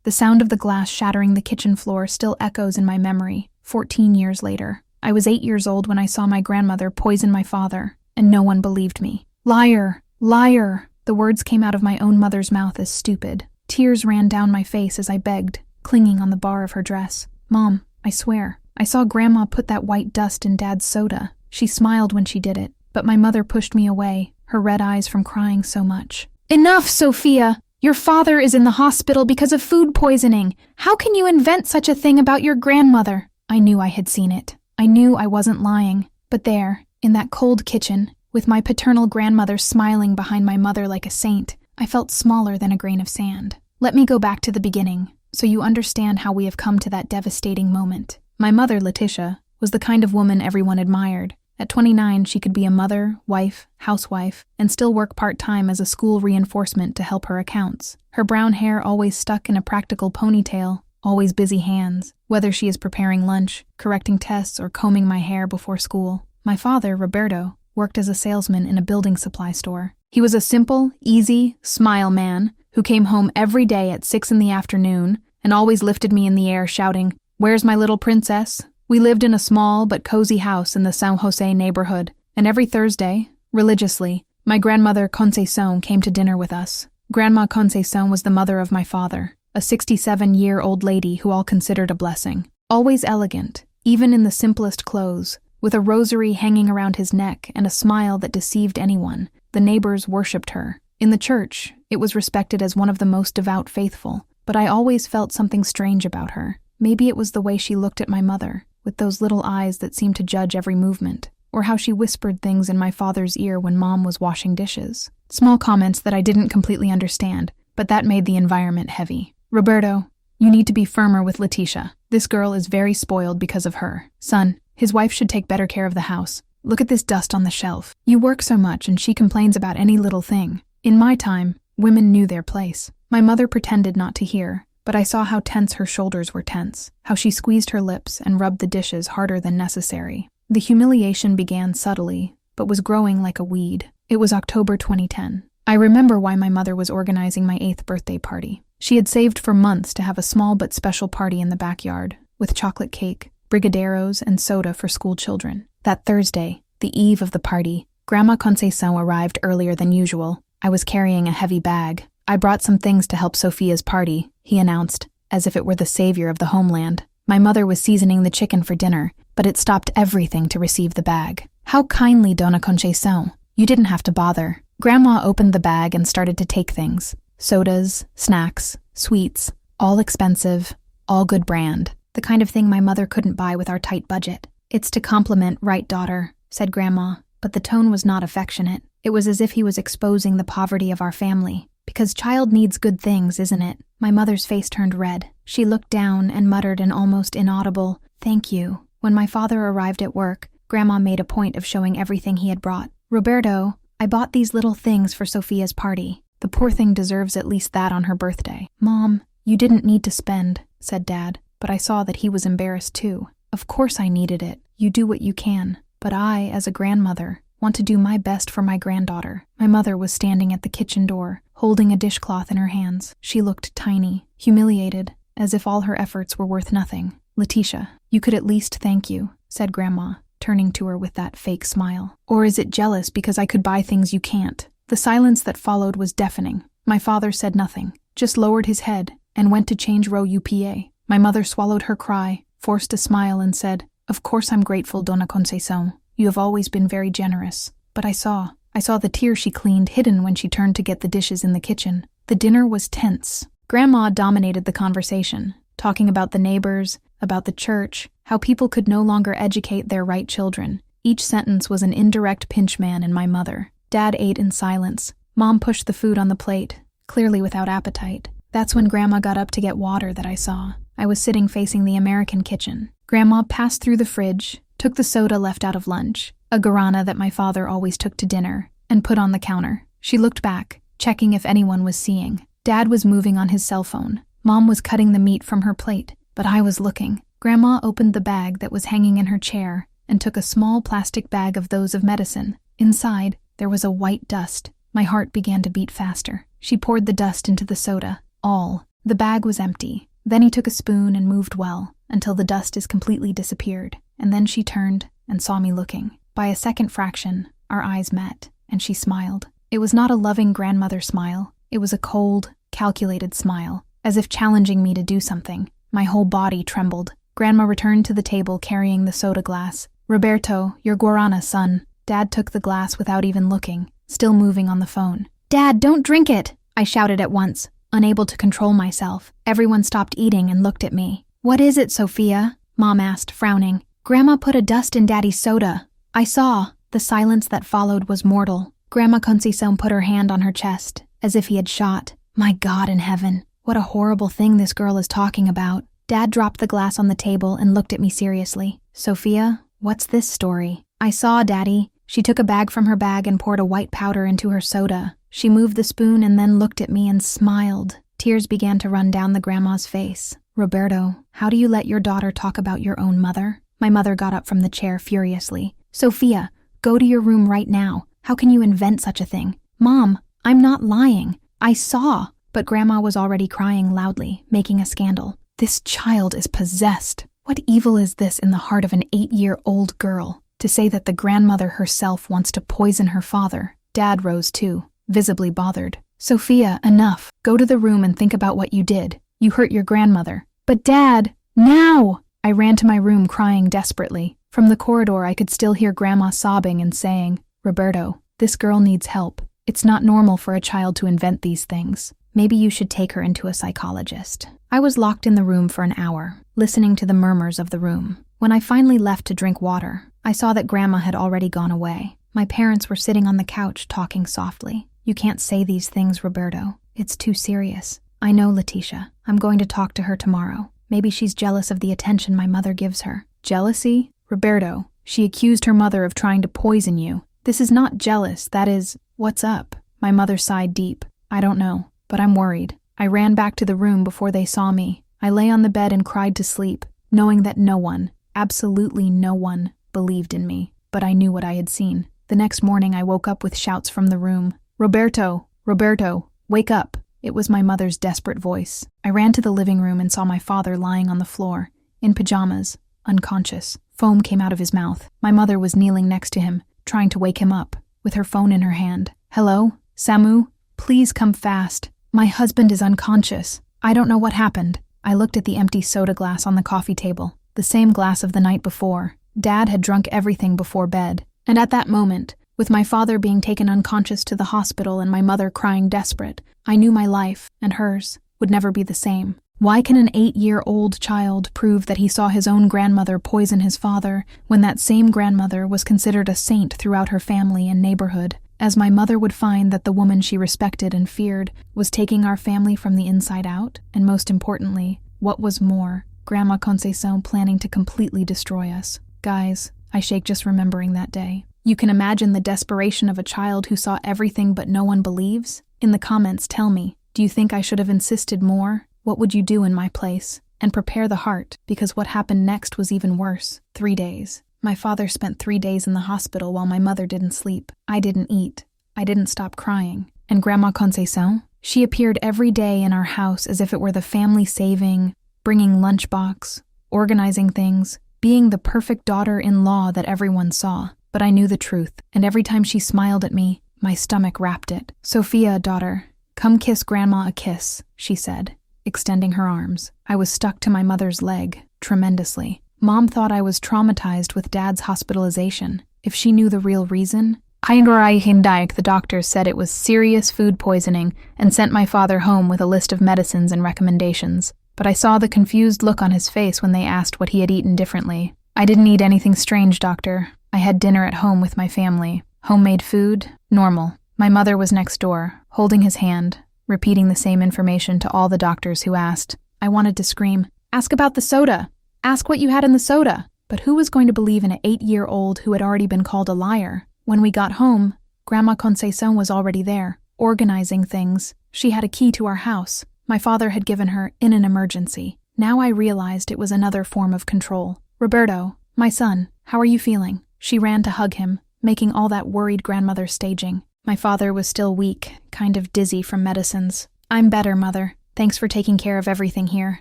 The sound of the glass shattering the kitchen floor still echoes in my memory, 14 years later. I was 8 years old when I saw my grandmother poison my father, and no one believed me. Liar! Liar! The words came out of my own mother's mouth as stupid. Tears ran down my face as I begged, clinging on the bar of her dress. Mom, I swear, I saw Grandma put that white dust in Dad's soda. She smiled when she did it, but my mother pushed me away, her red eyes from crying so much. Enough, Sophia! Your father is in the hospital because of food poisoning. How can you invent such a thing about your grandmother? I knew I had seen it. I knew I wasn't lying. But there, in that cold kitchen, with my paternal grandmother smiling behind my mother like a saint, I felt smaller than a grain of sand. Let me go back to the beginning, so you understand how we have come to that devastating moment. My mother, Letitia, was the kind of woman everyone admired. At 29, she could be a mother, wife, housewife, and still work part-time as a school reinforcement to help her accounts. Her brown hair always stuck in a practical ponytail, always busy hands, whether she is preparing lunch, correcting tests, or combing my hair before school. My father, Roberto, worked as a salesman in a building supply store. He was a simple, easy, smile man who came home every day at 6 in the afternoon and always lifted me in the air shouting, "Where's my little princess?" We lived in a small but cozy house in the San Jose neighborhood, and every Thursday, religiously, my grandmother Conceição came to dinner with us. Grandma Conceição was the mother of my father, a 67-year-old lady who all considered a blessing. Always elegant, even in the simplest clothes, with a rosary hanging around his neck and a smile that deceived anyone, the neighbors worshipped her. In the church, it was respected as one of the most devout faithful, but I always felt something strange about her. Maybe it was the way she looked at my mother, with those little eyes that seemed to judge every movement, or how she whispered things in my father's ear when Mom was washing dishes. Small comments that I didn't completely understand, but that made the environment heavy. "Roberto, you need to be firmer with Letitia. This girl is very spoiled because of her. Son, his wife should take better care of the house. Look at this dust on the shelf. You work so much and she complains about any little thing." In my time, women knew their place. My mother pretended not to hear, but I saw how tense her shoulders were tense, how she squeezed her lips and rubbed the dishes harder than necessary. The humiliation began subtly, but was growing like a weed. It was October 2010. I remember why my mother was organizing my 8th birthday party. She had saved for months to have a small but special party in the backyard, with chocolate cake, brigadeiros, and soda for school children. That Thursday, the eve of the party, Grandma Conceição arrived earlier than usual. I was carrying a heavy bag. "I brought some things to help Sophia's party," he announced, as if it were the savior of the homeland. My mother was seasoning the chicken for dinner, but it stopped everything to receive the bag. "How kindly, Dona Conceição. You didn't have to bother." Grandma opened the bag and started to take things. Sodas, snacks, sweets, all expensive, all good brand. The kind of thing my mother couldn't buy with our tight budget. "It's to compliment, right, daughter," said Grandma, but the tone was not affectionate. It was as if he was exposing the poverty of our family. "Because child needs good things, isn't it?" My mother's face turned red. She looked down and muttered an almost inaudible, "Thank you." When my father arrived at work, Grandma made a point of showing everything he had brought. "Roberto, I bought these little things for Sophia's party. The poor thing deserves at least that on her birthday." "Mom, you didn't need to spend," said Dad, but I saw that he was embarrassed too. "Of course I needed it. You do what you can. But I, as a grandmother, want to do my best for my granddaughter." My mother was standing at the kitchen door, holding a dishcloth in her hands. She looked tiny, humiliated, as if all her efforts were worth nothing. "Letitia, you could at least thank you," said Grandma, turning to her with that fake smile. "Or is it jealous because I could buy things you can't?" The silence that followed was deafening. My father said nothing, just lowered his head and went to change row UPA. My mother swallowed her cry, forced a smile, and said, "Of course I'm grateful, Dona Conceição. You have always been very generous." But I saw the tear she cleaned hidden when she turned to get the dishes in the kitchen. The dinner was tense. Grandma dominated the conversation, talking about the neighbors, about the church, how people could no longer educate their right children. Each sentence was an indirect pinchman in my mother. Dad ate in silence. Mom pushed the food on the plate, clearly without appetite. That's when Grandma got up to get water that I saw. I was sitting facing the American kitchen. Grandma passed through the fridge, took the soda left out of lunch, a guarana that my father always took to dinner, and put on the counter. She looked back, checking if anyone was seeing. Dad was moving on his cell phone. Mom was cutting the meat from her plate, but I was looking. Grandma opened the bag that was hanging in her chair and took a small plastic bag of those of medicine. Inside, there was a white dust. My heart began to beat faster. She poured the dust into the soda. All. The bag was empty. Then he took a spoon and moved well, until the dust is completely disappeared, and then she turned and saw me looking. By a second fraction, our eyes met, and she smiled. It was not a loving grandmother smile. It was a cold, calculated smile, as if challenging me to do something. My whole body trembled. Grandma returned to the table carrying the soda glass. "Roberto, your guarana, son." Dad took the glass without even looking, still moving on the phone. "Dad, don't drink it!" I shouted at once, unable to control myself. Everyone stopped eating and looked at me. "What is it, Sophia?" Mom asked, frowning. "Grandma put a dust in Daddy's soda." I saw. The silence that followed was mortal. Grandma Conceição put her hand on her chest, as if he had shot. My God in heaven, what a horrible thing this girl is talking about. Dad dropped the glass on the table and looked at me seriously. "Sophia, what's this story?" "I saw, Daddy." She took a bag from her bag and poured a white powder into her soda. She moved the spoon and then looked at me and smiled. Tears began to run down the grandma's face. "Roberto, how do you let your daughter talk about your own mother?" My mother got up from the chair furiously. "Sophia, go to your room right now. How can you invent such a thing?" "Mom, I'm not lying. I saw." But Grandma was already crying loudly, making a scandal. "This child is possessed. What evil is this in the heart of an 8-year-old girl? To say that the grandmother herself wants to poison her father." Dad rose too, visibly bothered. "Sophia, enough. Go to the room and think about what you did. You hurt your grandmother." "But Dad, now!" I ran to my room crying desperately. From the corridor I could still hear Grandma sobbing and saying, "Roberto, this girl needs help. It's not normal for a child to invent these things. Maybe you should take her into a psychologist." I was locked in the room for an hour, listening to the murmurs of the room. When I finally left to drink water, I saw that Grandma had already gone away. My parents were sitting on the couch talking softly. "You can't say these things, Roberto. It's too serious." "I know, Letitia. I'm going to talk to her tomorrow. Maybe she's jealous of the attention my mother gives her." "Jealousy? Roberto, she accused her mother of trying to poison you. This is not jealous, that is, what's up?" My mother sighed deep. "I don't know, but I'm worried." I ran back to the room before they saw me. I lay on the bed and cried to sleep, knowing that no one, absolutely no one, believed in me. But I knew what I had seen. The next morning I woke up with shouts from the room. "Roberto! Roberto! Wake up!" It was my mother's desperate voice. I ran to the living room and saw my father lying on the floor, in pajamas, unconscious. Foam came out of his mouth. My mother was kneeling next to him, trying to wake him up, with her phone in her hand. "Hello? Samu? Please come fast. My husband is unconscious. I don't know what happened." I looked at the empty soda glass on the coffee table, the same glass of the night before. Dad had drunk everything before bed. And at that moment, with my father being taken unconscious to the hospital and my mother crying desperate, I knew my life, and hers, would never be the same. Why can an 8-year-old child prove that he saw his own grandmother poison his father when that same grandmother was considered a saint throughout her family and neighborhood? As my mother would find that the woman she respected and feared was taking our family from the inside out, and most importantly, what was more, Grandma Conceição planning to completely destroy us. Guys, I shake just remembering that day. You can imagine the desperation of a child who saw everything but no one believes? In the comments, tell me, do you think I should have insisted more? What would you do in my place? And prepare the heart, because what happened next was even worse. 3 days. My father spent 3 days in the hospital while my mother didn't sleep. I didn't eat. I didn't stop crying. And Grandma Conceição? She appeared every day in our house as if it were the family saving, bringing lunchbox, organizing things, being the perfect daughter-in-law that everyone saw. But I knew the truth, and every time she smiled at me, my stomach wrapped it. "Sophia, daughter, come kiss Grandma a kiss," she said, extending her arms. I was stuck to my mother's leg, tremendously. Mom thought I was traumatized with Dad's hospitalization. If she knew the real reason, the doctors said it was serious food poisoning and sent my father home with a list of medicines and recommendations. But I saw the confused look on his face when they asked what he had eaten differently. "I didn't eat anything strange, doctor. I had dinner at home with my family. Homemade food, normal." My mother was next door, holding his hand, repeating the same information to all the doctors who asked. I wanted to scream, "Ask about the soda! Ask what you had in the soda!" But who was going to believe in an 8-year-old who had already been called a liar? When we got home, Grandma Conceição was already there, organizing things. She had a key to our house. My father had given her in an emergency. Now I realized it was another form of control. "Roberto, my son, how are you feeling?" She ran to hug him, making all that worried grandmother staging. My father was still weak, kind of dizzy from medicines. "I'm better, Mother. Thanks for taking care of everything here.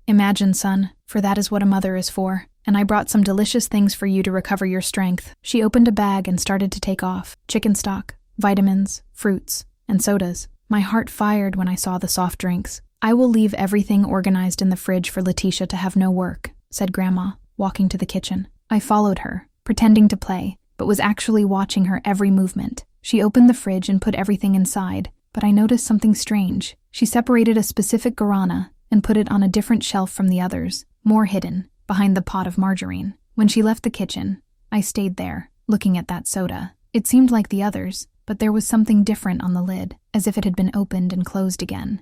Imagine, son, for that is what a mother is for. And I brought some delicious things for you to recover your strength." She opened a bag and started to take off. Chicken stock, vitamins, fruits, and sodas. My heart fired when I saw the soft drinks. "I will leave everything organized in the fridge for Letitia to have no work," said Grandma, walking to the kitchen. I followed her, pretending to play, but was actually watching her every movement. She opened the fridge and put everything inside, but I noticed something strange. She separated a specific guarana and put it on a different shelf from the others, more hidden, behind the pot of margarine. When she left the kitchen, I stayed there, looking at that soda. It seemed like the others, but there was something different on the lid, as if it had been opened and closed again.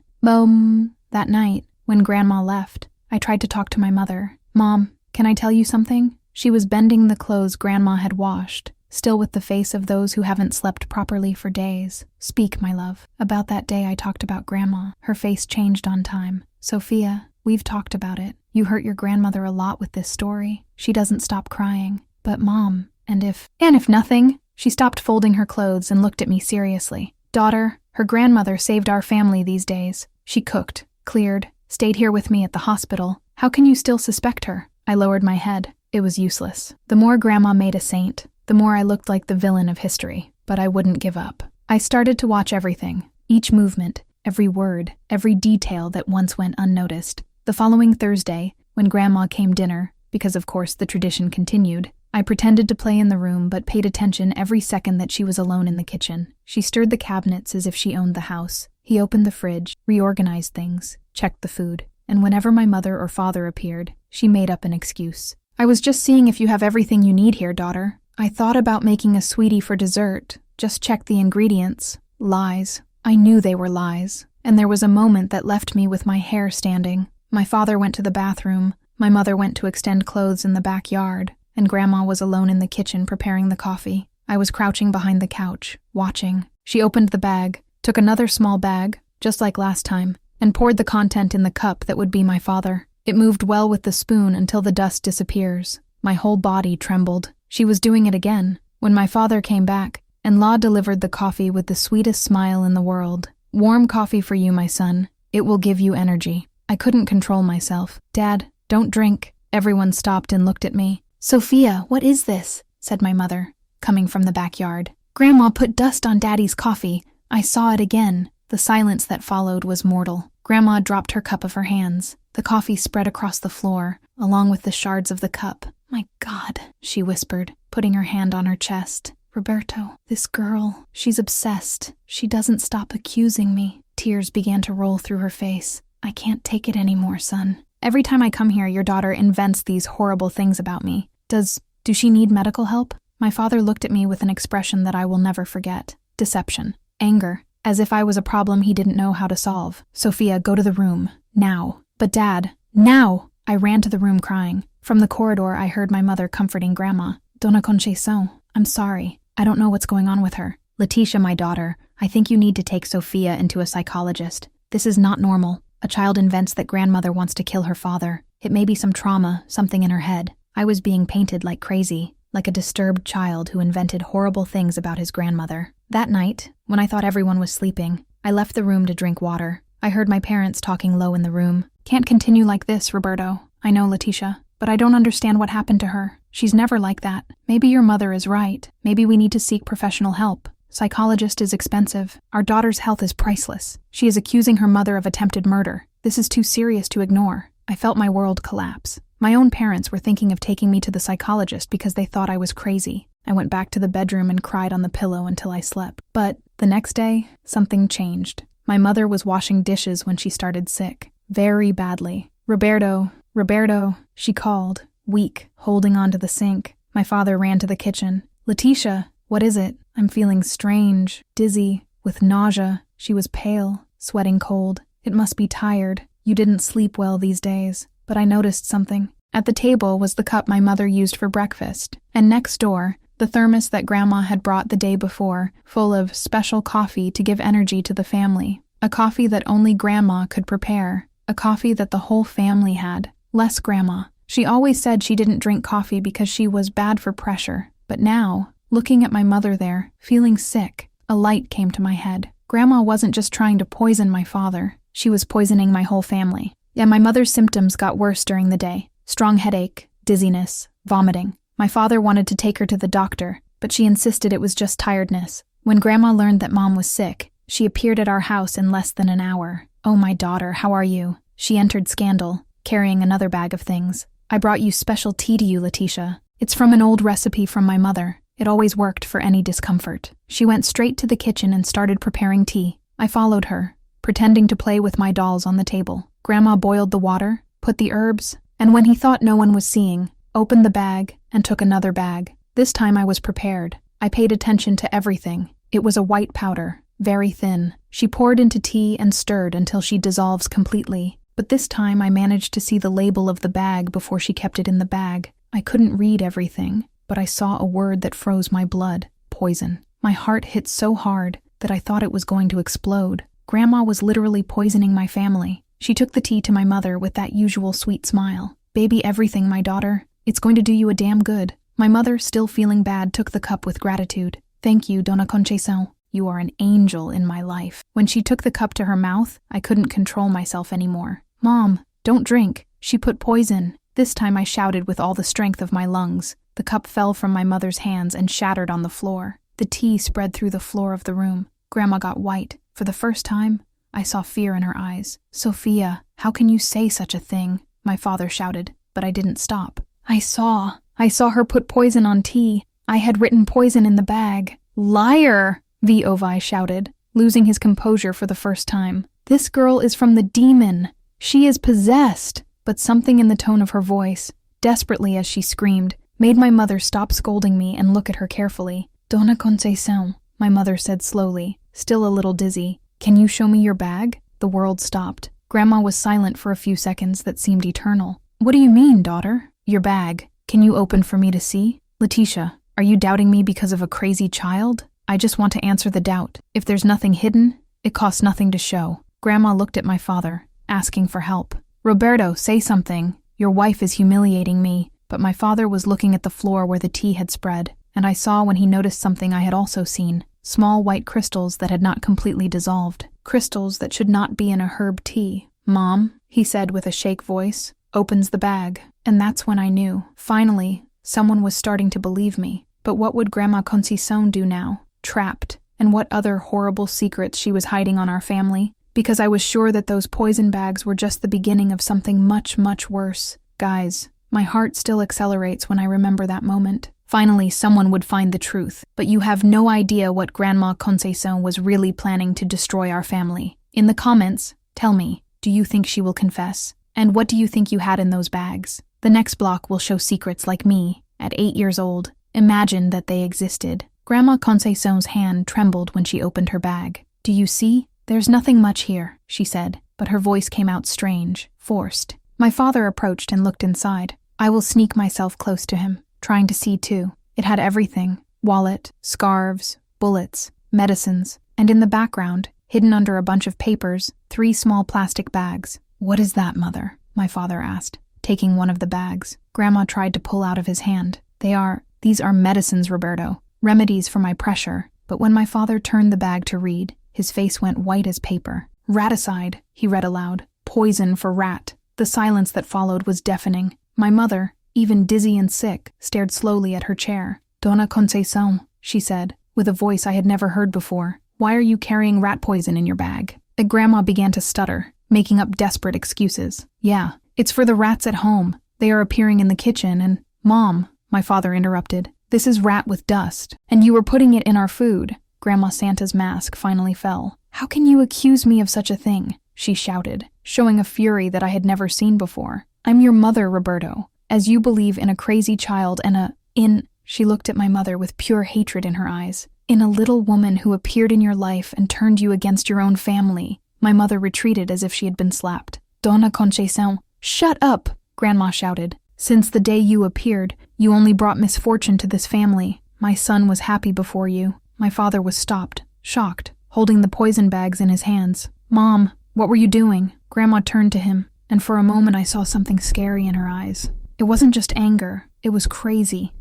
That night, when Grandma left, I tried to talk to my mother. "Mom, can I tell you something?" She was bending the clothes Grandma had washed, still with the face of those who haven't slept properly for days. "Speak, my love." About that day I talked about Grandma. Her face changed on time. "Sophia, we've talked about it. You hurt your grandmother a lot with this story. She doesn't stop crying. But Mom, and if nothing?" She stopped folding her clothes and looked at me seriously. "Daughter, her grandmother saved our family these days. She cooked, cleared, stayed here with me at the hospital. How can you still suspect her?" I lowered my head. It was useless. The more Grandma made a saint, the more I looked like the villain of history. But I wouldn't give up. I started to watch everything, each movement, every word, every detail that once went unnoticed. The following Thursday, when Grandma came dinner, because of course the tradition continued, I pretended to play in the room but paid attention every second that she was alone in the kitchen. She stirred the cabinets as if she owned the house. He opened the fridge, reorganized things, checked the food, and whenever my mother or father appeared, she made up an excuse. "I was just seeing if you have everything you need here, daughter. I thought about making a sweetie for dessert. Just check the ingredients." Lies. I knew they were lies, and there was a moment that left me with my hair standing. My father went to the bathroom, my mother went to extend clothes in the backyard, and Grandma was alone in the kitchen preparing the coffee. I was crouching behind the couch, watching. She opened the bag, took another small bag, just like last time, and poured the content in the cup that would be my father. It moved well with the spoon until the dust disappears. My whole body trembled. She was doing it again. When my father came back, and La delivered the coffee with the sweetest smile in the world. "Warm coffee for you, my son. It will give you energy." I couldn't control myself. "Dad, don't drink." Everyone stopped and looked at me. "Sophia, what is this?" said my mother, coming from the backyard. "Grandma put dust on Daddy's coffee. I saw it again." The silence that followed was mortal. Grandma dropped her cup of her hands. The coffee spread across the floor, along with the shards of the cup. "My God," she whispered, putting her hand on her chest. "Roberto, this girl, she's obsessed. She doesn't stop accusing me." Tears began to roll through her face. "I can't take it anymore, son. Every time I come here, your daughter invents these horrible things about me. Do she need medical help?" My father looked at me with an expression that I will never forget. Deception. Anger. As if I was a problem he didn't know how to solve. "Sophia, go to the room. Now." "But Dad, now!" I ran to the room crying. From the corridor, I heard my mother comforting Grandma. "Dona Conchezon, I'm sorry. I don't know what's going on with her." "Letitia, my daughter, I think you need to take Sophia into a psychologist. This is not normal. A child invents that grandmother wants to kill her father. It may be some trauma, something in her head." I was being painted like crazy, like a disturbed child who invented horrible things about his grandmother. That night, when I thought everyone was sleeping, I left the room to drink water. I heard my parents talking low in the room. "Can't continue like this, Roberto. I know, Letitia, but I don't understand what happened to her. She's never like that. Maybe your mother is right. Maybe we need to seek professional help. Psychologist is expensive. Our daughter's health is priceless. She is accusing her mother of attempted murder. This is too serious to ignore." I felt my world collapse. My own parents were thinking of taking me to the psychologist because they thought I was crazy. I went back to the bedroom and cried on the pillow until I slept. But the next day, something changed. My mother was washing dishes when she started sick. Very badly. Roberto, she called, weak, holding onto the sink. My father ran to the kitchen. "Letitia, what is it?" "I'm feeling strange, dizzy, with nausea." She was pale, sweating cold. "It must be tired. You didn't sleep well these days." But I noticed something. At the table was the cup my mother used for breakfast, and next door, the thermos that Grandma had brought the day before, full of special coffee to give energy to the family. A coffee that only Grandma could prepare. A coffee that the whole family had. Less Grandma. She always said she didn't drink coffee because she was bad for pressure. But now, looking at my mother there, feeling sick, a light came to my head. Grandma wasn't just trying to poison my father. She was poisoning my whole family. Yeah, my mother's symptoms got worse during the day. Strong headache, dizziness, vomiting. My father wanted to take her to the doctor, but she insisted it was just tiredness. When Grandma learned that Mom was sick, she appeared at our house in less than an hour. "Oh, my daughter, how are you?" She entered Scandal, carrying another bag of things. "I brought you special tea to you, Letitia. It's from an old recipe from my mother. It always worked for any discomfort." She went straight to the kitchen and started preparing tea. I followed her, pretending to play with my dolls on the table. Grandma boiled the water, put the herbs, and when he thought no one was seeing, opened the bag and took another bag. This time I was prepared. I paid attention to everything. It was a white powder, very thin. She poured into tea and stirred until she dissolves completely. But this time I managed to see the label of the bag before she kept it in the bag. I couldn't read everything, but I saw a word that froze my blood: poison. My heart hit so hard that I thought it was going to explode. Grandma was literally poisoning my family. She took the tea to my mother with that usual sweet smile. "Baby, everything, my daughter. It's going to do you a damn good." My mother, still feeling bad, took the cup with gratitude. "Thank you, Dona Conchaição. You are an angel in my life." When she took the cup to her mouth, I couldn't control myself anymore. "Mom, don't drink. She put poison." This time I shouted with all the strength of my lungs. The cup fell from my mother's hands and shattered on the floor. The tea spread through the floor of the room. Grandma got white. For the first time, I saw fear in her eyes. "Sophia, how can you say such a thing?" my father shouted, but I didn't stop. I saw her put poison on tea. I had written poison in the bag." "Liar!" Ovi shouted, losing his composure for the first time. "This girl is from the demon. She is possessed." But something in the tone of her voice, desperately as she screamed, made my mother stop scolding me and look at her carefully. "Dona Conceição," my mother said slowly, still a little dizzy. "Can you show me your bag?" The world stopped. Grandma was silent for a few seconds that seemed eternal. "What do you mean, daughter?" "Your bag. Can you open for me to see?" "Letitia, are you doubting me because of a crazy child?" "I just want to answer the doubt. If there's nothing hidden, it costs nothing to show." Grandma looked at my father, asking for help. "Roberto, say something. Your wife is humiliating me." But my father was looking at the floor where the tea had spread, and I saw when he noticed something I had also seen: small white crystals that had not completely dissolved. Crystals that should not be in a herb tea. "Mom," he said with a shake voice, opens the bag. And that's when I knew. Finally, someone was starting to believe me. But what would Grandma Conceição do now? Trapped. And what other horrible secrets she was hiding on our family? Because I was sure that those poison bags were just the beginning of something much, much worse. Guys, my heart still accelerates when I remember that moment. Finally, someone would find the truth. But you have no idea what Grandma Conceição was really planning to destroy our family. In the comments, tell me, do you think she will confess? And what do you think you had in those bags? The next block will show secrets like me, at 8 years old. Imagine that they existed. Grandma Conceição's hand trembled when she opened her bag. "Do you see? There's nothing much here," she said, but her voice came out strange, forced. My father approached and looked inside. I will sneak myself close to him, trying to see too. It had everything: wallet, scarves, bullets, medicines, and in the background, hidden under a bunch of papers, 3 small plastic bags. "What is that, Mother?" my father asked, taking one of the bags. Grandma tried to pull out of his hand. These are medicines, Roberto. Remedies for my pressure." But when my father turned the bag to read, his face went white as paper. "Raticide," he read aloud. "Poison for rat." The silence that followed was deafening. My mother, even dizzy and sick, stared slowly at her chair. "Dona Conceição," she said, with a voice I had never heard before, "why are you carrying rat poison in your bag?" The grandma began to stutter, making up desperate excuses. "Yeah, it's for the rats at home. They are appearing in the kitchen and—" "Mom," my father interrupted, "this is rat with dust, and you were putting it in our food." Grandma Santa's mask finally fell. "How can you accuse me of such a thing?" she shouted, showing a fury that I had never seen before. "I'm your mother, Roberto. As you believe in a crazy child and she looked at my mother with pure hatred in her eyes, "in a little woman who appeared in your life and turned you against your own family." My mother retreated as if she had been slapped. "Dona Conceição." "Shut up!" Grandma shouted. "Since the day you appeared, you only brought misfortune to this family. My son was happy before you." My father was stopped, shocked, holding the poison bags in his hands. "Mom, what were you doing?" Grandma turned to him, and for a moment I saw something scary in her eyes. It wasn't just anger, it was crazy.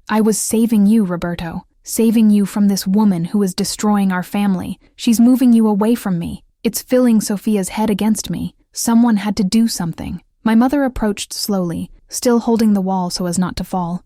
"I was saving you, Roberto. Saving you from this woman who is destroying our family. She's moving you away from me." It's filling Sophia's head against me. Someone had to do something. My mother approached slowly, still holding the wall so as not to fall.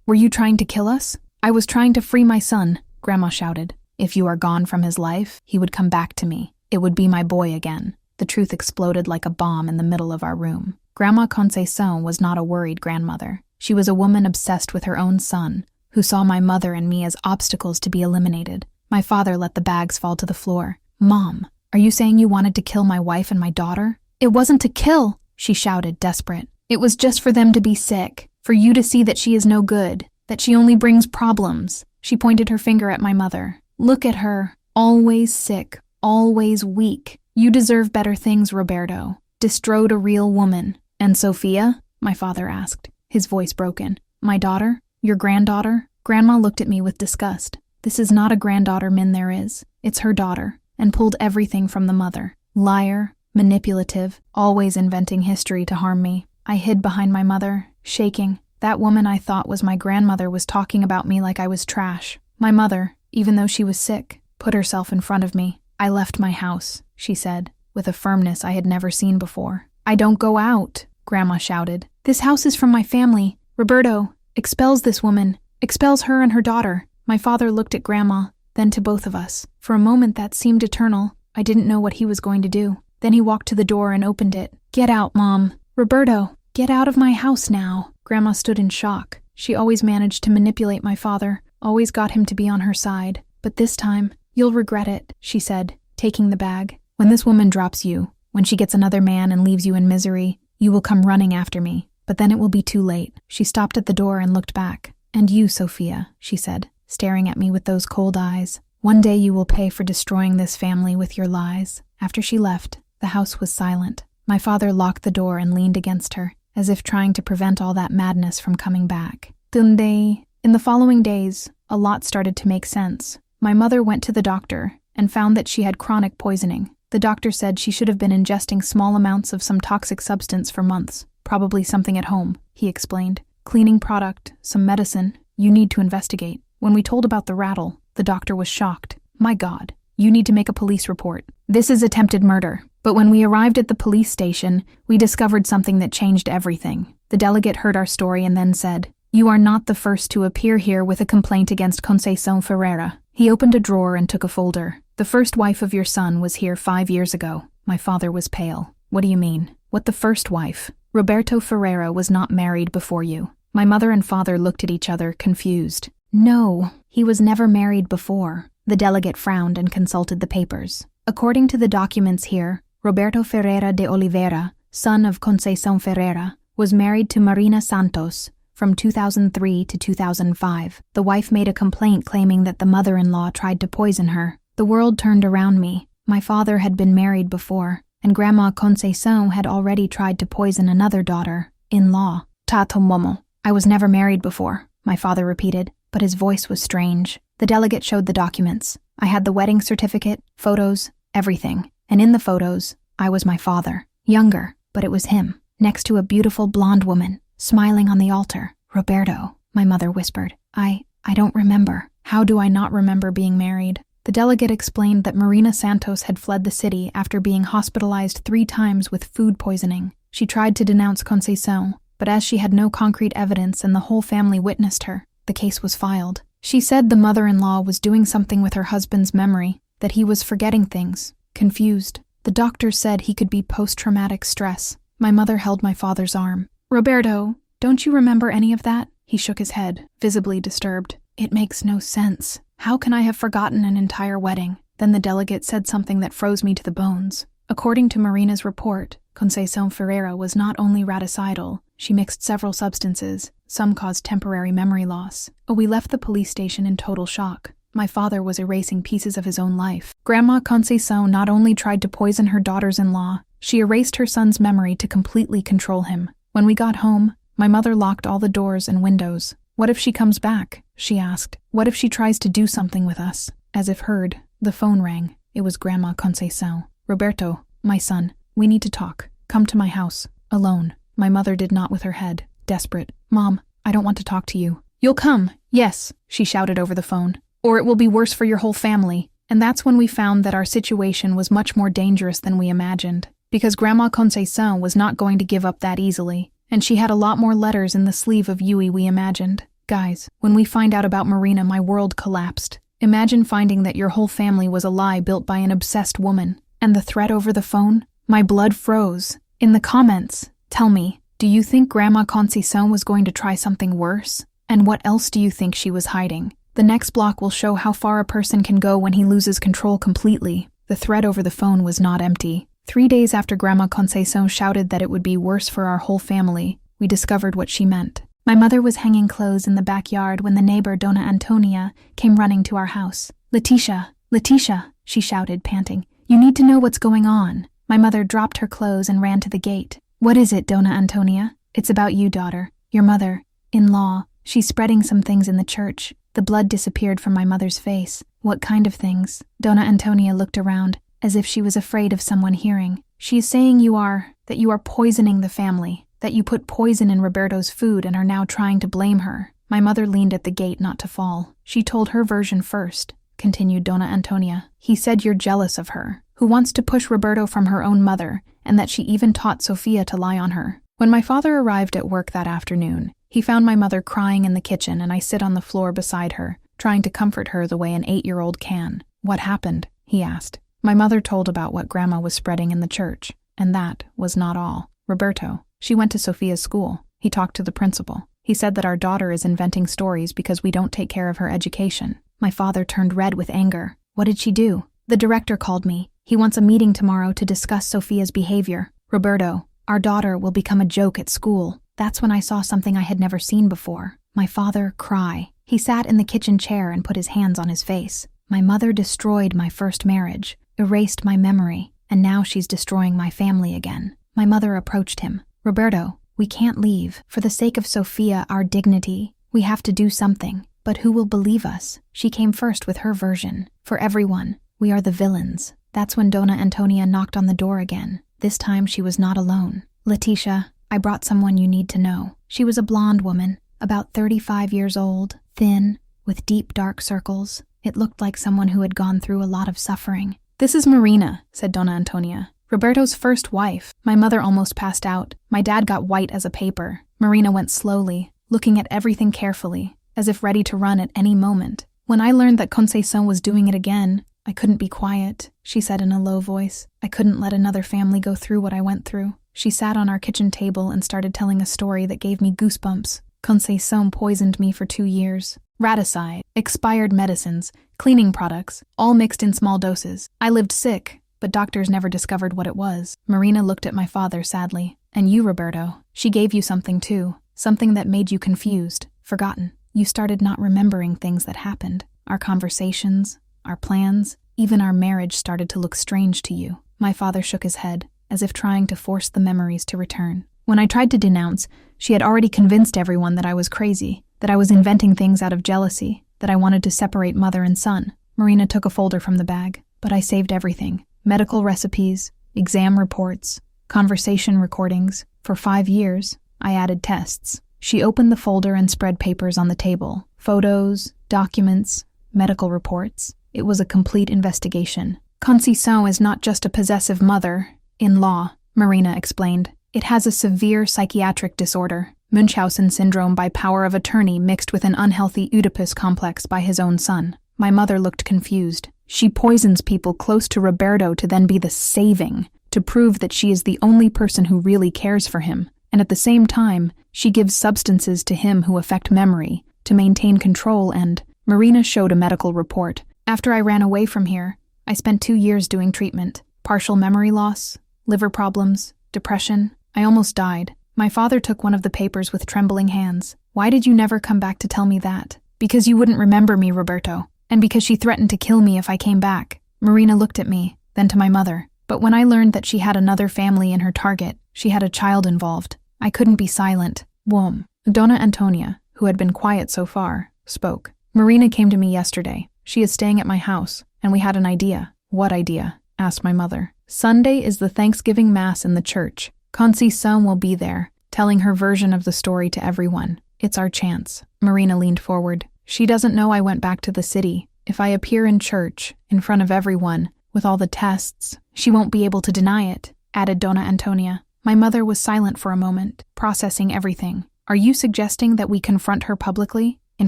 Were you trying to kill us? I was trying to free my son, Grandma shouted. If you are gone from his life, he would come back to me. It would be my boy again. The truth exploded like a bomb in the middle of our room. Grandma Conceição was not a worried grandmother. She was a woman obsessed with her own son, who saw my mother and me as obstacles to be eliminated. My father let the bags fall to the floor. Mom, are you saying you wanted to kill my wife and my daughter? It wasn't to kill, she shouted, desperate. It was just for them to be sick, for you to see that she is no good, that she only brings problems. She pointed her finger at my mother. Look at her, always sick, always weak. You deserve better things, Roberto. Destroyed a real woman. And Sophia? My father asked, his voice broken. My daughter? Your granddaughter? Grandma looked at me with disgust. This is not a granddaughter, Min, there is. It's her daughter, and pulled everything from the mother. Liar, manipulative, always inventing history to harm me. I hid behind my mother, shaking. That woman I thought was my grandmother was talking about me like I was trash. My mother, even though she was sick, put herself in front of me. I left my house, she said, with a firmness I had never seen before. I don't go out, Grandma shouted. This house is from my family. Roberto, expels this woman. Expels her and her daughter. My father looked at Grandma, then to both of us. For a moment that seemed eternal. I didn't know what he was going to do. Then he walked to the door and opened it. Get out, Mom. Roberto, get out of my house now. Grandma stood in shock. She always managed to manipulate my father, always got him to be on her side. But this time, you'll regret it, she said, taking the bag. When this woman drops you, when she gets another man and leaves you in misery, you will come running after me. But then it will be too late. She stopped at the door and looked back. And you, Sophia, she said, staring at me with those cold eyes. One day you will pay for destroying this family with your lies. After she left, the house was silent. My father locked the door and leaned against her, as if trying to prevent all that madness from coming back. In the following days, a lot started to make sense. My mother went to the doctor and found that she had chronic poisoning. The doctor said she should have been ingesting small amounts of some toxic substance for months, probably something at home, he explained. Cleaning product, some medicine, you need to investigate. When we told about the rattle, the doctor was shocked. My God, you need to make a police report. This is attempted murder. But when we arrived at the police station, we discovered something that changed everything. The delegate heard our story and then said, You are not the first to appear here with a complaint against Conceição Ferreira. He opened a drawer and took a folder. The first wife of your son was here 5 years ago. My father was pale. What do you mean? What the first wife? Roberto Ferreira was not married before you. My mother and father looked at each other, confused. No, he was never married before. The delegate frowned and consulted the papers. According to the documents here, Roberto Ferreira de Oliveira, son of Conceição Ferreira, was married to Marina Santos from 2003 to 2005. The wife made a complaint claiming that the mother-in-law tried to poison her. The world turned around me. My father had been married before, and Grandma Conceição had already tried to poison another daughter-in-law, Tato Momo. I was never married before, my father repeated, but his voice was strange. The delegate showed the documents. I had the wedding certificate, photos, everything. And in the photos, I was my father. Younger, but it was him, next to a beautiful blonde woman, smiling on the altar. Roberto, my mother whispered. I don't remember. How do I not remember being married? The delegate explained that Marina Santos had fled the city after being hospitalized 3 times with food poisoning. She tried to denounce Conceição, but as she had no concrete evidence and the whole family witnessed her, the case was filed. She said the mother-in-law was doing something with her husband's memory, that he was forgetting things, confused. The doctor said he could be post-traumatic stress. My mother held my father's arm. Roberto, don't you remember any of that? He shook his head, visibly disturbed. It makes no sense. How can I have forgotten an entire wedding? Then the delegate said something that froze me to the bones. According to Marina's report, Conceição Ferreira was not only raticidal, she mixed several substances. Some caused temporary memory loss. We left the police station in total shock. My father was erasing pieces of his own life. Grandma Conceição not only tried to poison her daughters-in-law, she erased her son's memory to completely control him. When we got home, my mother locked all the doors and windows. What if she comes back? She asked. What if she tries to do something with us? As if heard, the phone rang. It was Grandma Conceição. Roberto, my son, we need to talk. Come to my house. Alone. My mother did not with her head. Desperate. Mom, I don't want to talk to you. You'll come. Yes, she shouted over the phone. Or it will be worse for your whole family. And that's when we found that our situation was much more dangerous than we imagined, because Grandma Conceição was not going to give up that easily, and she had a lot more letters in the sleeve of Yui we imagined. Guys, when we find out about Marina, my world collapsed. Imagine finding that your whole family was a lie built by an obsessed woman. And the threat over the phone? My blood froze. In the comments, tell me, do you think Grandma Conceição was going to try something worse? And what else do you think she was hiding? The next block will show how far a person can go when he loses control completely. The threat over the phone was not empty. 3 days after Grandma Conceição shouted that it would be worse for our whole family, we discovered what she meant. My mother was hanging clothes in the backyard when the neighbor Dona Antonia came running to our house. Leticia, Leticia, she shouted, panting. You need to know what's going on. My mother dropped her clothes and ran to the gate. What is it, Dona Antonia? It's about you, daughter. Your mother-in-law. She's spreading some things in the church. The blood disappeared from my mother's face. What kind of things? Dona Antonia looked around, as if she was afraid of someone hearing. She is saying that you are poisoning the family, that you put poison in Roberto's food and are now trying to blame her. My mother leaned at the gate not to fall. She told her version first, continued Dona Antonia. He said you're jealous of her, who wants to push Roberto from her own mother, and that she even taught Sofia to lie on her. When my father arrived at work that afternoon, he found my mother crying in the kitchen, and I sit on the floor beside her, trying to comfort her the way an 8-year-old can. What happened? He asked. My mother told about what Grandma was spreading in the church, and that was not all. Roberto, she went to Sofia's school. He talked to the principal. He said that our daughter is inventing stories because we don't take care of her education. My father turned red with anger. What did she do? The director called me. He wants a meeting tomorrow to discuss Sofia's behavior. Roberto, our daughter will become a joke at school. That's when I saw something I had never seen before. My father cry. He sat in the kitchen chair and put his hands on his face. My mother destroyed my first marriage, erased my memory, and now she's destroying my family again. My mother approached him. Roberto, we can't leave. For the sake of Sofia, our dignity, we have to do something. But who will believe us? She came first with her version. For everyone, we are the villains. That's when Dona Antonia knocked on the door again. This time she was not alone. Leticia, I brought someone you need to know. She was a blonde woman, about 35 years old, thin, with deep dark circles. It looked like someone who had gone through a lot of suffering. This is Marina, said Dona Antonia. Roberto's first wife. My mother almost passed out. My dad got white as a paper. Marina went slowly, looking at everything carefully, as if ready to run at any moment. When I learned that Conceição was doing it again, I couldn't be quiet, she said in a low voice. I couldn't let another family go through what I went through. She sat on our kitchen table and started telling a story that gave me goosebumps. Conceição poisoned me for 2 years. Raticide, expired medicines, cleaning products, all mixed in small doses. I lived sick, but doctors never discovered what it was. Marina looked at my father sadly. And you, Roberto, she gave you something too. Something that made you confused, forgotten. You started not remembering things that happened. Our conversations, our plans, even our marriage started to look strange to you. My father shook his head, as if trying to force the memories to return. When I tried to denounce, she had already convinced everyone that I was crazy, that I was inventing things out of jealousy, that I wanted to separate mother and son. Marina took a folder from the bag, but I saved everything. Medical recipes, exam reports, conversation recordings. For 5 years, I added tests. She opened the folder and spread papers on the table. Photos, documents, medical reports. It was a complete investigation. Conceição is not just a possessive mother-in-law, Marina explained. It has a severe psychiatric disorder, Munchausen syndrome by power of attorney mixed with an unhealthy Oedipus complex by his own son. My mother looked confused. She poisons people close to Roberto to then be the saving, to prove that she is the only person who really cares for him. And at the same time, she gives substances to him who affect memory, to maintain control and... Marina showed a medical report. After I ran away from here, I spent 2 years doing treatment. Partial memory loss, liver problems, depression. I almost died. My father took one of the papers with trembling hands. Why did you never come back to tell me that? Because you wouldn't remember me, Roberto. And because she threatened to kill me if I came back. Marina looked at me, then to my mother. But when I learned that she had another family in her target, she had a child involved, I couldn't be silent. Wom. Dona Antonia, who had been quiet so far, spoke. Marina came to me yesterday. She is staying at my house, and we had an idea. What idea? Asked my mother. Sunday is the Thanksgiving Mass in the church. Conceição will be there, telling her version of the story to everyone. It's our chance. Marina leaned forward. She doesn't know I went back to the city. If I appear in church, in front of everyone, with all the tests, she won't be able to deny it, added Dona Antonia. My mother was silent for a moment, processing everything. Are you suggesting that we confront her publicly, in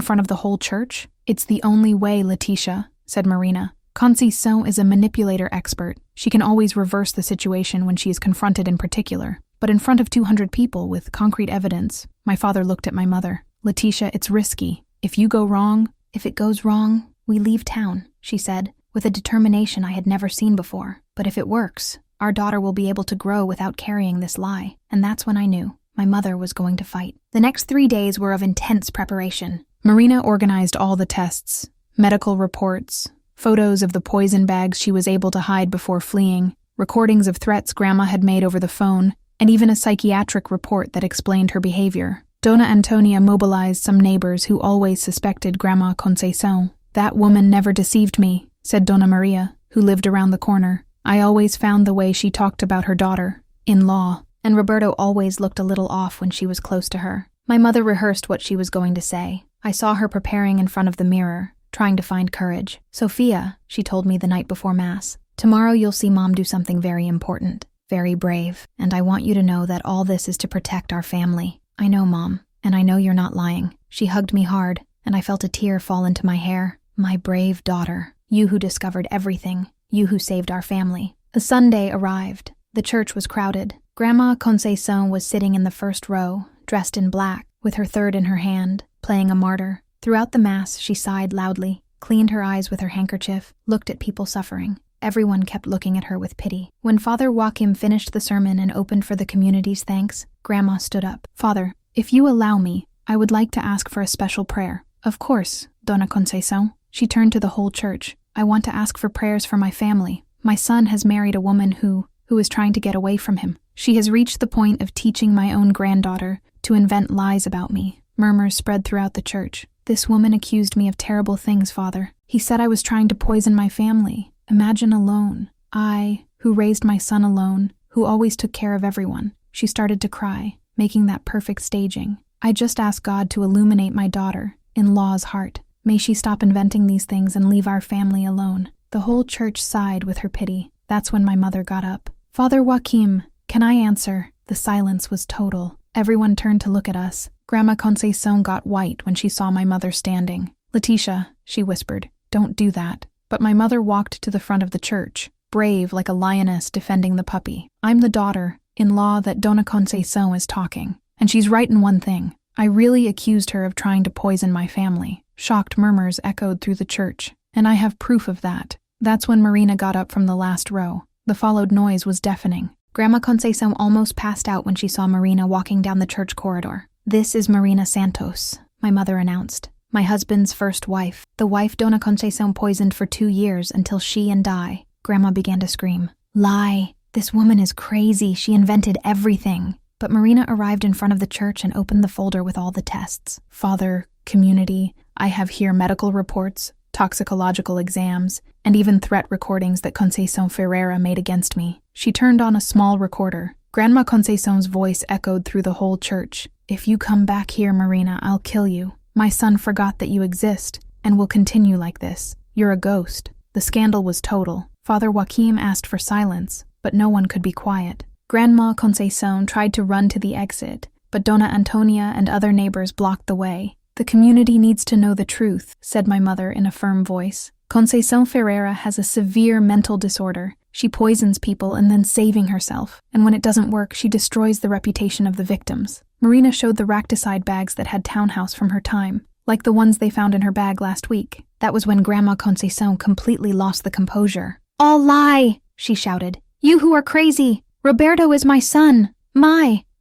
front of the whole church? It's the only way, Letitia, said Marina. Conceição is a manipulator expert. She can always reverse the situation when she is confronted in particular. But in front of 200 people with concrete evidence, my father looked at my mother. Letitia, it's risky. If you go wrong, if it goes wrong, we leave town, she said, with a determination I had never seen before. But if it works, our daughter will be able to grow without carrying this lie. And that's when I knew my mother was going to fight. The next 3 days were of intense preparation. Marina organized all the tests, medical reports, photos of the poison bags she was able to hide before fleeing, recordings of threats Grandma had made over the phone, and even a psychiatric report that explained her behavior. Dona Antonia mobilized some neighbors who always suspected Grandma Conceição. That woman never deceived me, said Dona Maria, who lived around the corner. I always found the way she talked about her daughter-in-law, and Roberto always looked a little off when she was close to her. My mother rehearsed what she was going to say. I saw her preparing in front of the mirror, trying to find courage. Sophia, she told me the night before Mass, tomorrow you'll see Mom do something very important, very brave, and I want you to know that all this is to protect our family. I know, Mom, and I know you're not lying. She hugged me hard, and I felt a tear fall into my hair. My brave daughter, you who discovered everything, you who saved our family. The Sunday arrived. The church was crowded. Grandma Conceição was sitting in the first row, dressed in black, with her third in her hand, playing a martyr. Throughout the Mass, she sighed loudly, cleaned her eyes with her handkerchief, looked at people suffering. Everyone kept looking at her with pity. When Father Joachim finished the sermon and opened for the community's thanks, Grandma stood up. Father, if you allow me, I would like to ask for a special prayer. Of course, Dona Conceição. She turned to the whole church. I want to ask for prayers for my family. My son has married a woman who is trying to get away from him. She has reached the point of teaching my own granddaughter to invent lies about me. Murmurs spread throughout the church. This woman accused me of terrible things, Father. He said I was trying to poison my family. Imagine alone. I, who raised my son alone, who always took care of everyone. She started to cry, making that perfect staging. I just asked God to illuminate my daughter-in-law's heart. May she stop inventing these things and leave our family alone. The whole church sighed with her pity. That's when my mother got up. Father Joachim, can I answer? The silence was total. Everyone turned to look at us. Grandma Conceição got white when she saw my mother standing. Letitia, she whispered, don't do that. But my mother walked to the front of the church, brave like a lioness defending the puppy. I'm the daughter-in-law that Dona Conceição is talking. And she's right in one thing. I really accused her of trying to poison my family. Shocked murmurs echoed through the church. And I have proof of that. That's when Marina got up from the last row. The followed noise was deafening. Grandma Conceição almost passed out when she saw Marina walking down the church corridor. This is Marina Santos, my mother announced. My husband's first wife. The wife Dona Conceição poisoned for 2 years until she and I. Grandma began to scream. Lie. This woman is crazy. She invented everything. But Marina arrived in front of the church and opened the folder with all the tests. Father, community, I have here medical reports, toxicological exams, and even threat recordings that Conceição Ferreira made against me. She turned on a small recorder. Grandma Conceição's voice echoed through the whole church. If you come back here, Marina, I'll kill you. My son forgot that you exist, and will continue like this. You're a ghost. The scandal was total. Father Joachim asked for silence, but no one could be quiet. Grandma Conceição tried to run to the exit, but Dona Antonia and other neighbors blocked the way. The community needs to know the truth, said my mother in a firm voice. Conceição Ferreira has a severe mental disorder. She poisons people and then saving herself, and when it doesn't work, she destroys the reputation of the victims. Marina showed the racticide bags that had townhouse from her time, like the ones they found in her bag last week. That was when Grandma Conceição completely lost the composure. All lie, she shouted. You who are crazy. Roberto is my son.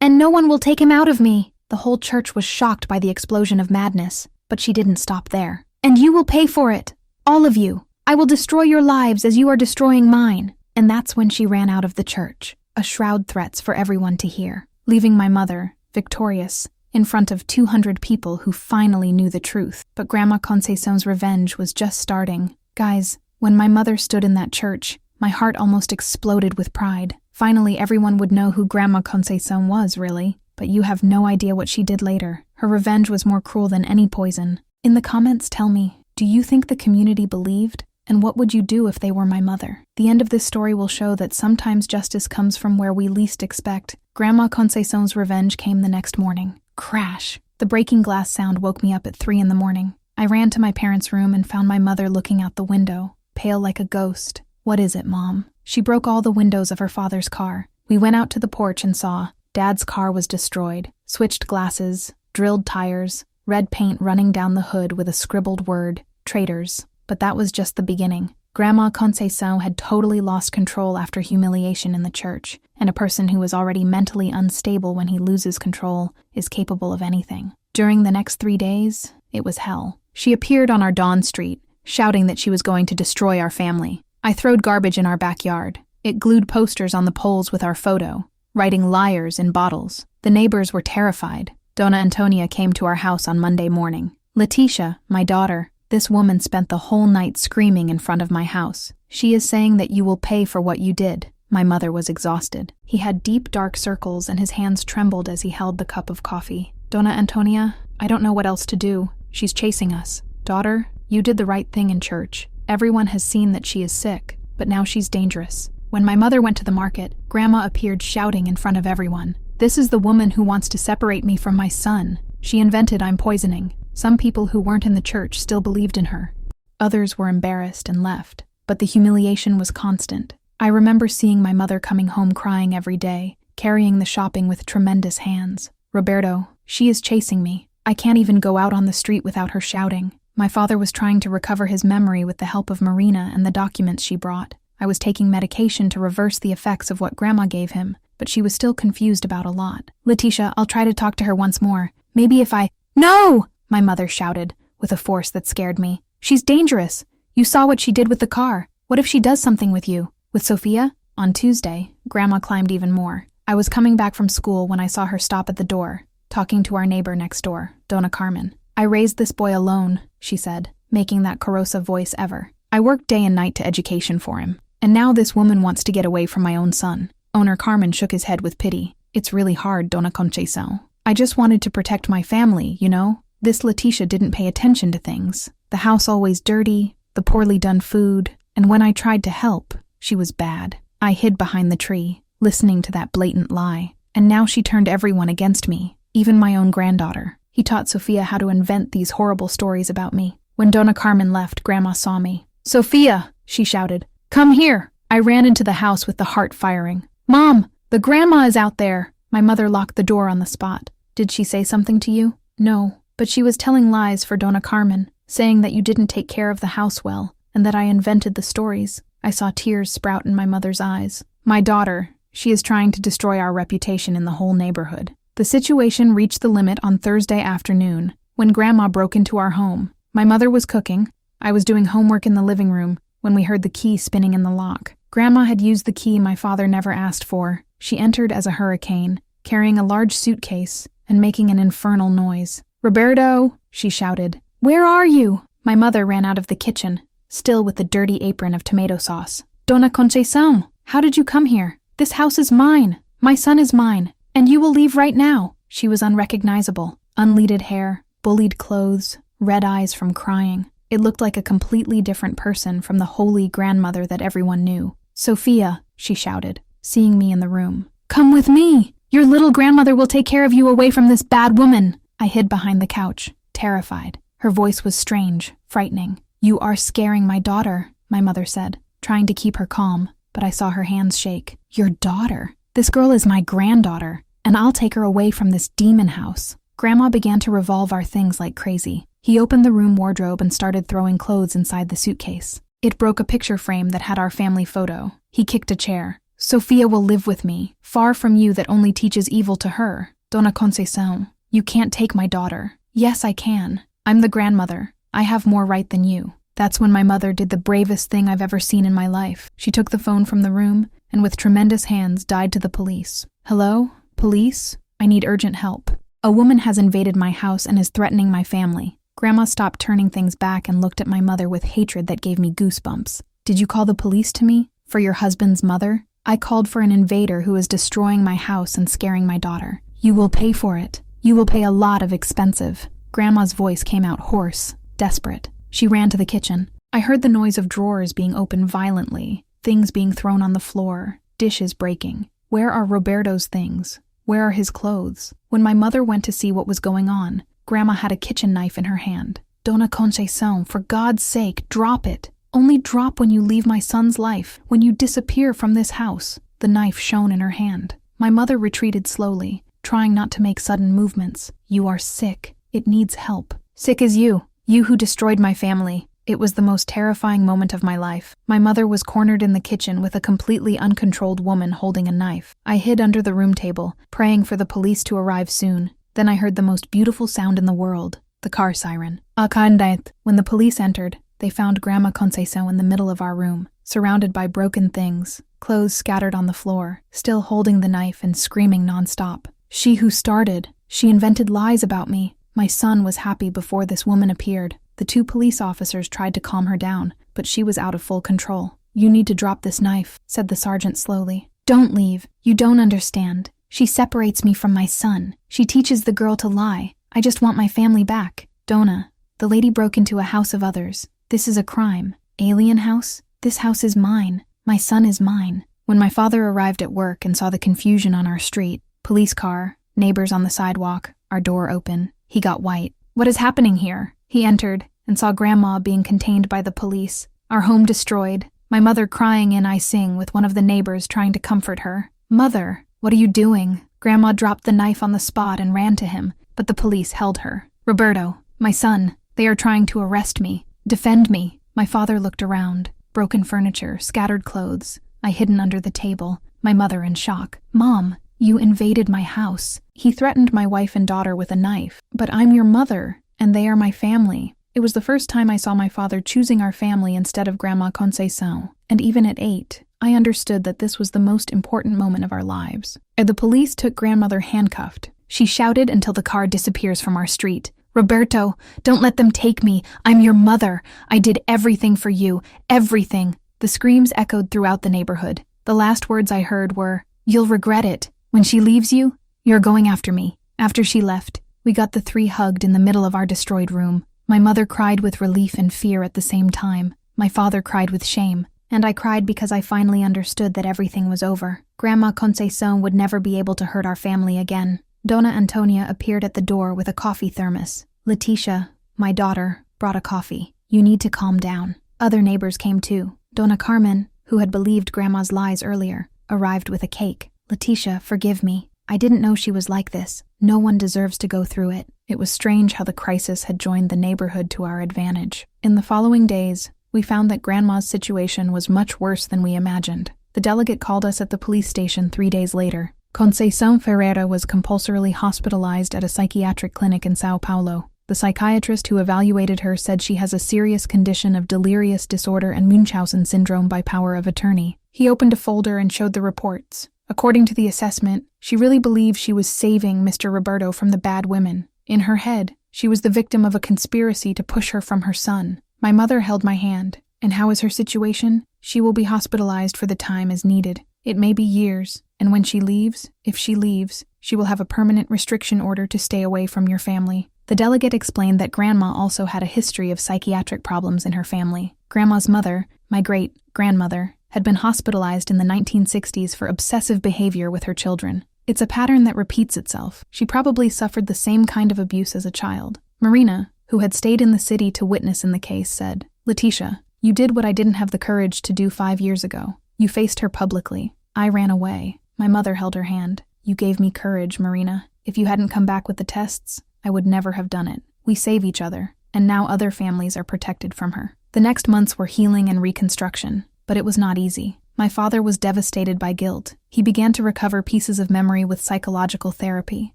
And no one will take him out of me. The whole church was shocked by the explosion of madness, but she didn't stop there. And you will pay for it. All of you. I will destroy your lives as you are destroying mine. And that's when she ran out of the church, a shroud threats for everyone to hear, leaving my mother, victorious, in front of 200 people who finally knew the truth. But Grandma Conceição's revenge was just starting. Guys, when my mother stood in that church, my heart almost exploded with pride. Finally, everyone would know who Grandma Conceição was, really. But you have no idea what she did later. Her revenge was more cruel than any poison. In the comments, tell me, Do you think the community believed? And what would you do if they were my mother? The end of this story will show that sometimes justice comes from where we least expect. Grandma Conceição's revenge came the next morning. Crash! The breaking glass sound woke me up at 3 a.m. I ran to my parents' room and found my mother looking out the window, pale like a ghost. What is it, Mom? She broke all the windows of her father's car. We went out to the porch and saw Dad's car was destroyed. Switched glasses, drilled tires, red paint running down the hood with a scribbled word, traitors. But that was just the beginning. Grandma Conceição had totally lost control after humiliation in the church, and a person who is already mentally unstable when he loses control is capable of anything. During the next 3 days, it was hell. She appeared on our Dawn Street, shouting that she was going to destroy our family. I throwed garbage in our backyard. It glued posters on the poles with our photo, writing liars in bottles. The neighbors were terrified. Dona Antonia came to our house on Monday morning. Leticia, my daughter, this woman spent the whole night screaming in front of my house. She is saying that you will pay for what you did. My mother was exhausted. He had deep, dark circles and his hands trembled as he held the cup of coffee. Dona Antonia, I don't know what else to do. She's chasing us. Daughter, you did the right thing in church. Everyone has seen that she is sick, but now she's dangerous. When my mother went to the market, Grandma appeared shouting in front of everyone. This is the woman who wants to separate me from my son. She invented I'm poisoning. Some people who weren't in the church still believed in her. Others were embarrassed and left, but the humiliation was constant. I remember seeing my mother coming home crying every day, carrying the shopping with tremendous hands. Roberto, she is chasing me. I can't even go out on the street without her shouting. My father was trying to recover his memory with the help of Marina and the documents she brought. I was taking medication to reverse the effects of what Grandma gave him, but she was still confused about a lot. Leticia, I'll try to talk to her once more. Maybe if I— No! My mother shouted, with a force that scared me. She's dangerous. You saw what she did with the car. What if she does something with you? With Sophia? On Tuesday, Grandma climbed even more. I was coming back from school when I saw her stop at the door, talking to our neighbor next door, Dona Carmen. I raised this boy alone, she said, making that corrosive voice ever. I worked day and night to education for him. And now this woman wants to get away from my own son. Owner Carmen shook his head with pity. It's really hard, Dona Conceição. I just wanted to protect my family, you know? This Leticia didn't pay attention to things. The house always dirty, the poorly done food, and when I tried to help, she was bad. I hid behind the tree, listening to that blatant lie. And now she turned everyone against me, even my own granddaughter. He taught Sophia how to invent these horrible stories about me. When Dona Carmen left, Grandma saw me. Sophia, she shouted. Come here. I ran into the house with the heart firing. Mom, the grandma is out there. My mother locked the door on the spot. Did she say something to you? No. But she was telling lies for Dona Carmen, saying that you didn't take care of the house well, and that I invented the stories. I saw tears sprout in my mother's eyes. My daughter, she is trying to destroy our reputation in the whole neighborhood. The situation reached the limit on Thursday afternoon, when Grandma broke into our home. My mother was cooking. I was doing homework in the living room, when we heard the key spinning in the lock. Grandma had used the key my father never asked for. She entered as a hurricane, carrying a large suitcase and making an infernal noise. Roberto, she shouted. Where are you? My mother ran out of the kitchen, still with the dirty apron of tomato sauce. Dona Conceição, how did you come here? This house is mine. My son is mine. And you will leave right now. She was unrecognizable. Unleaded hair, bullied clothes, red eyes from crying. It looked like a completely different person from the holy grandmother that everyone knew. Sophia, she shouted, seeing me in the room. Come with me. Your little grandmother will take care of you away from this bad woman. I hid behind the couch, terrified. Her voice was strange, frightening. You are scaring my daughter, my mother said, trying to keep her calm, but I saw her hands shake. Your daughter? This girl is my granddaughter, and I'll take her away from this demon house. Grandma began to revolve our things like crazy. He opened the room wardrobe and started throwing clothes inside the suitcase. It broke a picture frame that had our family photo. He kicked a chair. Sophia will live with me, far from you that only teaches evil to her. Dona Conceição, you can't take my daughter. Yes, I can. I'm the grandmother. I have more right than you. That's when my mother did the bravest thing I've ever seen in my life. She took the phone from the room and with tremendous hands dialed to the police. Hello? Police? I need urgent help. A woman has invaded my house and is threatening my family. Grandma stopped turning things back and looked at my mother with hatred that gave me goosebumps. Did you call the police to me? For your husband's mother? I called for an invader who is destroying my house and scaring my daughter. You will pay for it. You will pay a lot of expensive. Grandma's voice came out hoarse, desperate. She ran to the kitchen. I heard the noise of drawers being opened violently, things being thrown on the floor, dishes breaking. Where are Roberto's things? Where are his clothes? When my mother went to see what was going on, Grandma had a kitchen knife in her hand. Dona Conceição, for God's sake, drop it. Only drop when you leave my son's life, when you disappear from this house. The knife shone in her hand. My mother retreated slowly, trying not to make sudden movements. You are sick. It needs help. Sick as you who destroyed my family. It was the most terrifying moment of my life. My mother was cornered in the kitchen with a completely uncontrolled woman holding a knife. I hid under the room table, praying for the police to arrive soon. Then I heard the most beautiful sound in the world, the car siren. When the police entered, they found Grandma Conceição in the middle of our room, surrounded by broken things, clothes scattered on the floor, still holding the knife and screaming nonstop. She who started. She invented lies about me. My son was happy before this woman appeared. The 2 police officers tried to calm her down, but she was out of full control. You need to drop this knife, said the sergeant slowly. Don't leave. You don't understand. She separates me from my son. She teaches the girl to lie. I just want my family back. Dona, the lady broke into a house of others. This is a crime. Alien house? This house is mine. My son is mine. When my father arrived at work and saw the confusion on our street, police car, neighbors on the sidewalk, our door open, he got white. What is happening here? He entered and saw Grandma being contained by the police, our home destroyed, my mother crying in I sing with one of the neighbors trying to comfort her. Mother, what are you doing? Grandma dropped the knife on the spot and ran to him, but the police held her. Roberto, my son, they are trying to arrest me. Defend me. My father looked around. Broken furniture, scattered clothes. I hidden under the table, my mother in shock. Mom, you invaded my house. He threatened my wife and daughter with a knife. But I'm your mother, and they are my family. It was the first time I saw my father choosing our family instead of Grandma Conceição, and even at 8, I understood that this was the most important moment of our lives. The police took grandmother handcuffed. She shouted until the car disappears from our street. Roberto, don't let them take me. I'm your mother. I did everything for you. Everything. The screams echoed throughout the neighborhood. The last words I heard were, you'll regret it. When she leaves you, you're going after me. After she left, we got the 3 hugged in the middle of our destroyed room. My mother cried with relief and fear at the same time. My father cried with shame. And I cried because I finally understood that everything was over. Grandma Conceição would never be able to hurt our family again. Dona Antonia appeared at the door with a coffee thermos. Leticia, my daughter, brought a coffee. You need to calm down. Other neighbors came too. Dona Carmen, who had believed Grandma's lies earlier, arrived with a cake. Leticia, forgive me. I didn't know she was like this. No one deserves to go through it. It was strange how the crisis had joined the neighborhood to our advantage. In the following days, we found that Grandma's situation was much worse than we imagined. The delegate called us at the police station 3 days later. Conceição Ferreira was compulsorily hospitalized at a psychiatric clinic in São Paulo. The psychiatrist who evaluated her said she has a serious condition of delirious disorder and Munchausen syndrome by power of attorney. He opened a folder and showed the reports. According to the assessment, she really believed she was saving Mr. Roberto from the bad women. In her head, she was the victim of a conspiracy to push her from her son. My mother held my hand. And how is her situation? She will be hospitalized for the time as needed. It may be years, and when she leaves, if she leaves, she will have a permanent restriction order to stay away from your family. The delegate explained that Grandma also had a history of psychiatric problems in her family. Grandma's mother, my great-grandmother, had been hospitalized in the 1960s for obsessive behavior with her children. It's a pattern that repeats itself. She probably suffered the same kind of abuse as a child. Marina, who had stayed in the city to witness in the case, said, Leticia, you did what I didn't have the courage to do 5 years ago. You faced her publicly. I ran away. My mother held her hand. You gave me courage, Marina. If you hadn't come back with the tests, I would never have done it. We save each other, and now other families are protected from her. The next months were healing and reconstruction, but it was not easy. My father was devastated by guilt. He began to recover pieces of memory with psychological therapy,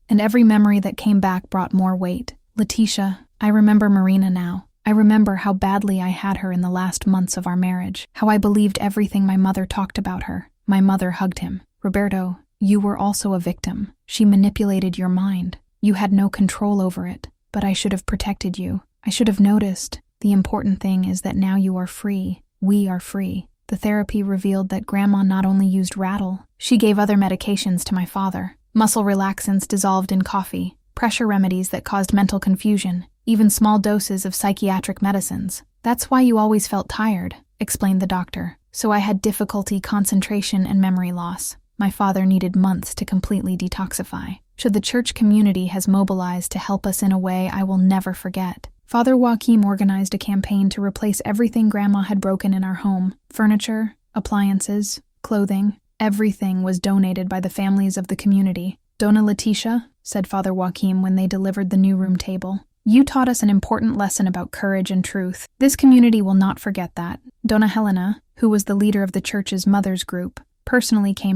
and every memory that came back brought more weight. Leticia, I remember Marina now. I remember how badly I had her in the last months of our marriage, how I believed everything my mother talked about her. My mother hugged him. Roberto, you were also a victim. She manipulated your mind. You had no control over it, but I should have protected you. I should have noticed. The important thing is that now you are free. We are free. The therapy revealed that Grandma not only used rattle, she gave other medications to my father. Muscle relaxants dissolved in coffee, pressure remedies that caused mental confusion. even small doses of psychiatric medicines. That's why you always felt tired, explained the doctor. So I had difficulty, concentration, and memory loss. My father needed months to completely detoxify. So the church community has mobilized to help us in a way I will never forget. Father Joachim organized a campaign to replace everything Grandma had broken in our home. Furniture, appliances, clothing, everything was donated by the families of the community. Dona Leticia, said Father Joachim when they delivered the new room table, you taught us an important lesson about courage and truth. This community will not forget that. Dona Helena, who was the leader of the church's mothers group, personally came to